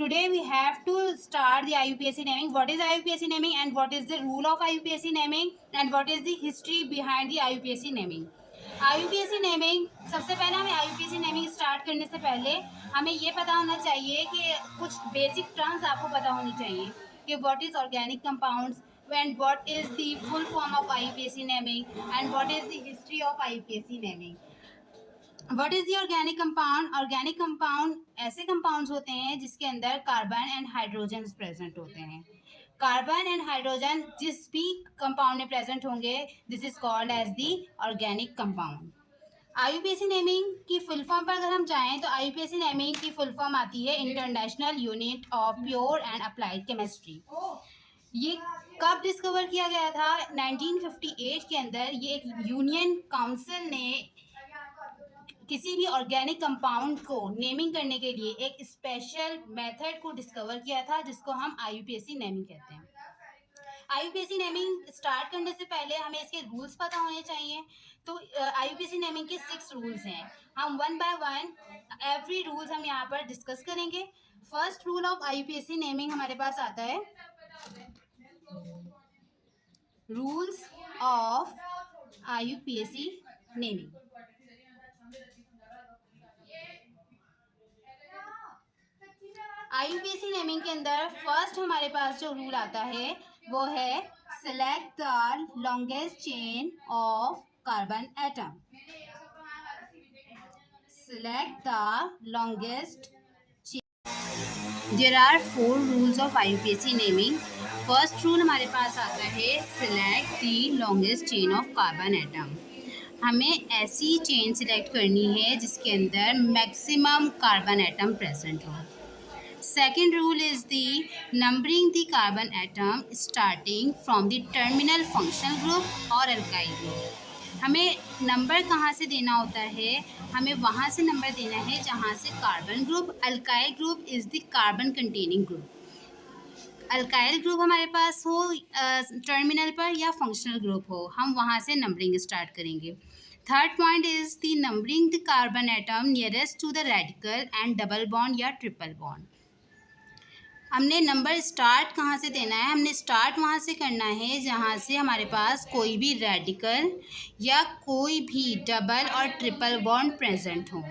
today we have to start the IUPAC naming. What is IUPAC naming and what is the rule of IUPAC naming and what is the history behind the IUPAC naming. IUPAC naming, सबसे पहले हमें IUPAC naming start करने से पहले हमें ये पता होना चाहिए कि कुछ बेसिक टर्म्स आपको पता होनी चाहिए कि what is organic compounds and what is the full form of IUPAC naming and what is the history of IUPAC naming. What is the organic compound. Organic compound ऐसे कंपाउंड्स होते हैं जिसके अंदर कार्बन एंड हाइड्रोजन प्रेजेंट होते हैं. Carbon and hydrogen जिस भी compound में प्रेजेंट होंगे, this is called as the organic compound. IUPAC naming की फुल फॉर्म पर अगर हम जाएं तो IUPAC नेमिंग की फुल फॉर्म आती है international unit of pure and applied chemistry. ये कब डिस्कवर किया गया था? 1958 के अंदर ये एक यूनियन काउंसिल ने किसी भी ऑर्गेनिक कंपाउंड को नेमिंग करने के लिए एक स्पेशल मेथड को डिस्कवर किया था जिसको हम IUPAC नेमिंग कहते हैं. IUPAC नेमिंग स्टार्ट करने से पहले हमें इसके रूल्स पता होने चाहिए. तो IUPAC नेमिंग के 6 रूल्स हैं. हम one by one every rules हम यहाँ पर डिस्कस करेंगे. First rule of IUPAC naming हमारे पास आता है rules of IUPAC naming. IUPAC naming के अंदर फर्स्ट हमारे पास जो रूल आता है वो है select the longest chain of carbon atom. Select the longest chain. There are 4 rules of IUPAC naming. First rule हमारे पास आता है select the longest chain of carbon atom. हमें ऐसी चेन सिलेक्ट करनी है जिसके अंदर मैक्सिमम कार्बन एटम प्रेजेंट हो. Second rule is the numbering the carbon atom starting from the terminal functional group or alkyl group. हमें नंबर कहाँ से देना होता है? हमें वहाँ से नंबर देना है जहाँ से carbon group, alkyl group is the carbon containing group. Alkyl group हमारे पास हो टर्मिनल पर या फंक्शनल ग्रुप हो, हम वहाँ से नंबरिंग स्टार्ट करेंगे. Third point is the numbering the carbon atom nearest to the radical and double bond या ट्रिपल बॉन्ड. हमने नंबर स्टार्ट कहाँ से देना है? हमने स्टार्ट वहाँ से करना है जहाँ से हमारे पास कोई भी रेडिकल या कोई भी डबल और ट्रिपल बॉन्ड प्रेजेंट हो.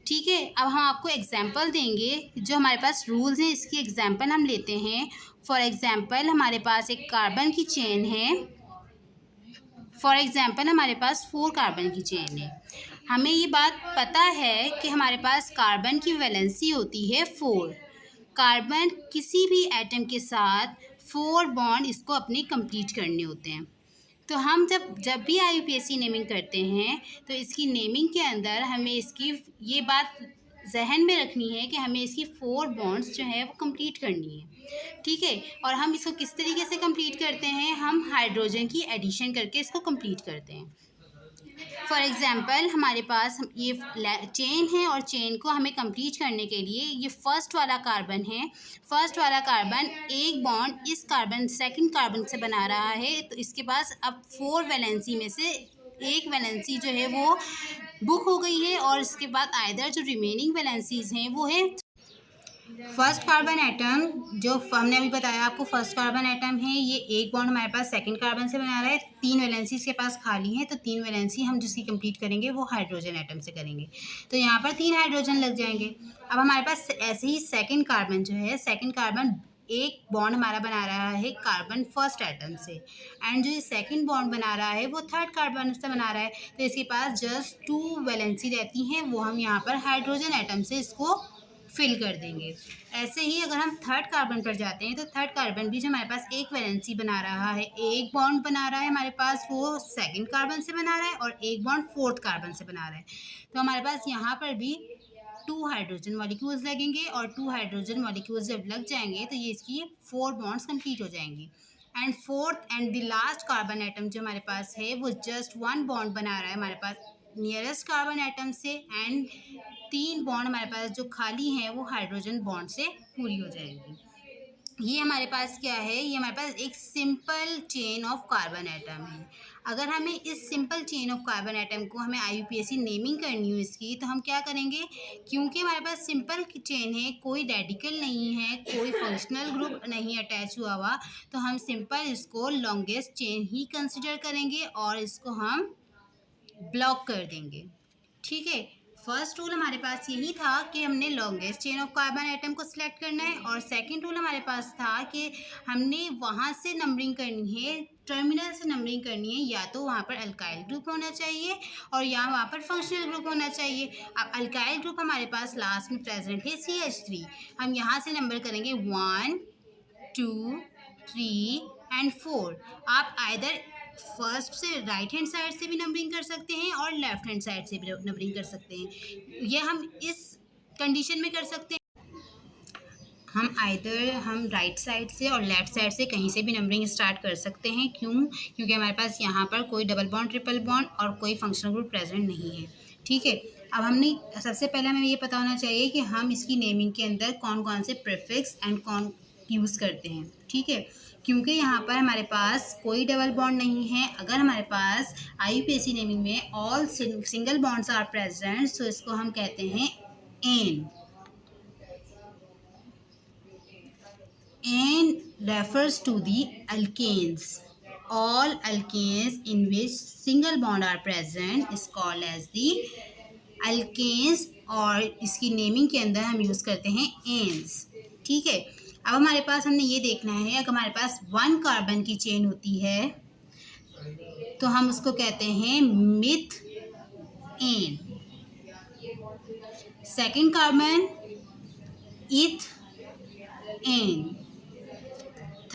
ठीक है, अब हम आपको एग्जांपल देंगे. जो हमारे पास रूल्स हैं इसकी एग्जांपल हम लेते हैं. फॉर एग्जांपल हमारे पास एक कार्बन की चेन है. फॉर एग्जांपल हमारे पास 4 कार्बन की चेन है. हमें ये बात पता है कि हमारे पास कार्बन की वैलेंसी होती है 4. कार्बन किसी भी एटम के साथ 4 बॉन्ड इसको अपने कंप्लीट करने होते हैं. तो हम जब भी IUPAC नेमिंग करते हैं तो इसकी नेमिंग के अंदर हमें इसकी ये बात जहन में रखनी है कि हमें इसकी 4 बॉन्ड्स जो है वो कंप्लीट करनी है. ठीक है, और हम इसको किस तरीके से कंप्लीट करते हैं? हम हाइड्रोजन की एडिशन करके इसको कंप्लीट करते हैं. फॉर एग्ज़ाम्पल हमारे पास ये चेन है और चेन को हमें कंप्लीट करने के लिए ये फर्स्ट वाला कार्बन है. फर्स्ट वाला कार्बन एक बॉन्ड इस कार्बन सेकंड कार्बन से बना रहा है. तो इसके पास अब 4 वैलेंसी में से एक वैलेंसी जो है वो बुक हो गई है और इसके बाद आइदर जो रिमेनिंग वैलेंसीज़ हैं वो है फर्स्ट कार्बन एटम. जो हमने अभी बताया आपको फर्स्ट कार्बन एटम है, ये एक बॉन्ड हमारे पास सेकंड कार्बन से बना रहा है. 3 वैलेंसी इसके पास खाली हैं, तो 3 वैलेंसी हम जिसकी कंप्लीट करेंगे वो हाइड्रोजन एटम से करेंगे. तो यहाँ पर 3 हाइड्रोजन लग जाएंगे. अब हमारे पास ऐसे ही सेकंड कार्बन जो है, सेकंड कार्बन एक बॉन्ड हमारा बना रहा है कार्बन फर्स्ट एटम से, एंड जो सेकंड बॉन्ड बना रहा है वो थर्ड कार्बन से बना रहा है. तो इसके पास जस्ट 2 वैलेंसी रहती हैं, वो हम यहाँ पर हाइड्रोजन एटम से इसको फिल कर देंगे. ऐसे ही अगर हम थर्ड कार्बन पर जाते हैं तो थर्ड कार्बन भी जो हमारे पास एक वैलेंसी बना रहा है, एक बॉन्ड बना रहा है हमारे पास, वो सेकंड कार्बन से बना रहा है और एक बॉन्ड फोर्थ कार्बन से बना रहा है. तो हमारे पास यहाँ पर भी 2 हाइड्रोजन मॉलिक्यूल्स लगेंगे और 2 हाइड्रोजन मॉलिक्यूल्स जब लग जाएंगे तो ये इसकी 4 बॉन्ड्स कंप्लीट हो जाएंगी. And fourth and the last carbon atom जो हमारे पास है वो जस्ट 1 बॉन्ड बना रहा है हमारे पास नियरेस्ट कार्बन एटम से, एंड 3 बॉन्ड हमारे पास जो खाली हैं वो हाइड्रोजन बॉन्ड से पूरी हो जाएंगी. ये हमारे पास क्या है? ये हमारे पास एक simple chain of carbon atom है. अगर हमें इस simple chain of carbon atom को हमें IUPAC नेमिंग करनी हो इसकी, तो हम क्या करेंगे, क्योंकि हमारे पास सिंपल चेन है, कोई रेडिकल नहीं है, कोई फंक्शनल ग्रुप नहीं अटैच हुआ हुआ, तो हम सिंपल इसको लॉन्गेस्ट चेन ही कंसिडर करेंगे और इसको हम ब्लॉक कर देंगे। ठीक है, फर्स्ट रूल हमारे पास यही था कि हमने longest chain of carbon atom को सिलेक्ट करना है, और सेकंड रूल हमारे पास था कि हमने वहाँ से नंबरिंग करनी है, टर्मिनल से नंबरिंग करनी है, या तो वहाँ पर अल्काइल ग्रुप होना चाहिए और या वहाँ पर फंक्शनल ग्रुप होना चाहिए। अब अल्काइल ग्रुप हमारे पास लास्ट में प्रेजेंट है CH3, हम यहाँ से नंबर करेंगे 1 2 3 एंड 4। आप आइदर फर्स्ट से राइट हैंड साइड से भी नंबरिंग कर सकते हैं और लेफ्ट हैंड साइड से भी नंबरिंग कर सकते हैं। ये हम इस कंडीशन में कर सकते हैं, हम राइट साइड से और लेफ़्ट साइड से कहीं से भी नंबरिंग स्टार्ट कर सकते हैं। क्यों? क्योंकि हमारे पास यहाँ पर कोई डबल बॉन्ड, ट्रिपल बॉन्ड और कोई फंक्शनल ग्रुप प्रेजेंट नहीं है। ठीक है, अब हमने सबसे पहले हमें ये पता होना चाहिए कि हम इसकी नेमिंग के अंदर कौन कौन से प्रीफिक्स एंड कौन यूज़ करते हैं। ठीक है, क्योंकि यहाँ पर हमारे पास कोई डबल बॉन्ड नहीं है। अगर हमारे पास IUPAC नेमिंग में all single bonds are present, तो इसको हम कहते हैं N. N refers to the alkanes. All alkanes in which single bond are present is called as the alkanes, और इसकी नेमिंग के अंदर हम यूज़ करते हैं एन्स। ठीक है, अब हमारे पास हमने ये देखना है, अगर हमारे पास 1 कार्बन की चेन होती है तो हम उसको कहते हैं मिथ एन, सेकेंड कार्बन इथ एन,